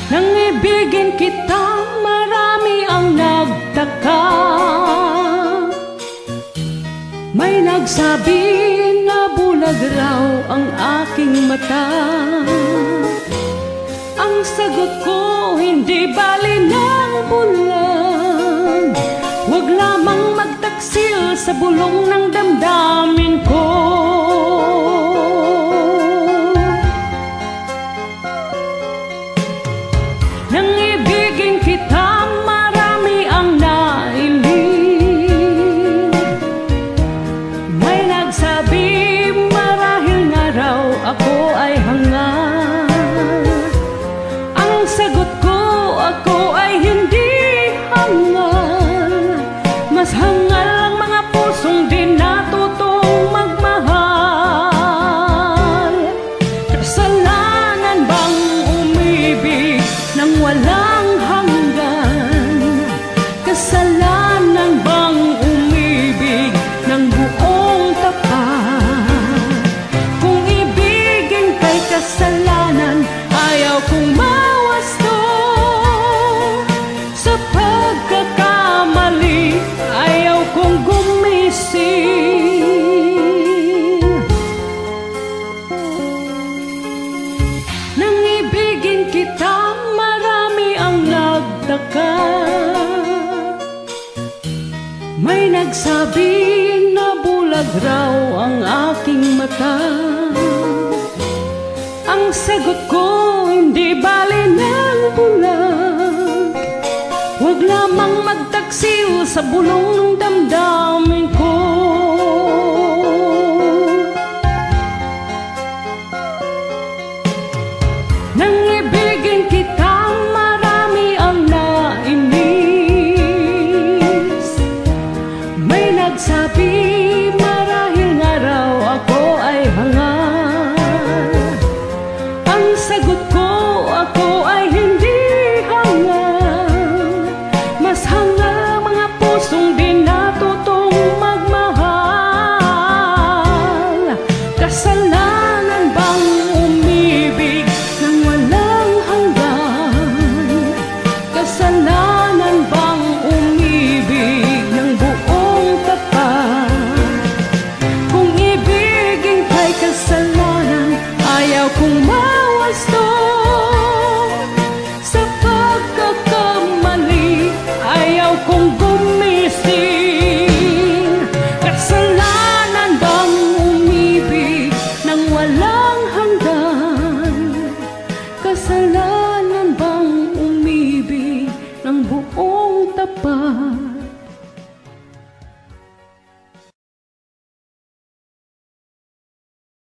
Nang ibigin kita, marami ang nagtaka. May nagsabi na bulag raw ang aking mata. Ang sagot ko, hindi bali ng bulag. Huwag lamang magtaksil sa bulong ng damdamin ko. Nang ibigin kita, marami ang nailing. May nagsabi marahil nga raw ako ay hangal. Ang sagot ko, ako ay hindi hangal. Mas hangal ang mga pusong di natutong magmahal. Kasalanan bang umibig nang walang hanggan? Kasalanan bang umibig ng buong tapat? Kung ibigin kay kasalanan, ayaw kong mawasto. Sa pagkakamali, ayaw kong gumising. Nang ibigin kita, marami ang nagtaka. May nagsabi na bulag raw ang aking mata. Ang sagot ko, hindi bali ng bulag. Huwag lamang magtaksil sa bulong ng damdamin ko. Nang ibigin kita, marami ang nainis. May nagsabi marahil nga raw ako ay hangal. Ang sagot ko, ako ay hindi hangal. Mas hangal mga pusong di natutong magmahal. Kasalanan bang umibig nang walang hanggan? Kasalanan bang umibig ng buong tapat? Kung ibigin kay kasalanan, ayaw kong mawasto. Sa pagkakamali, ayaw kong gumising. Kasalanan bang umibig nang walang hanggan? Kasalanan bang umibig ng buong tapat?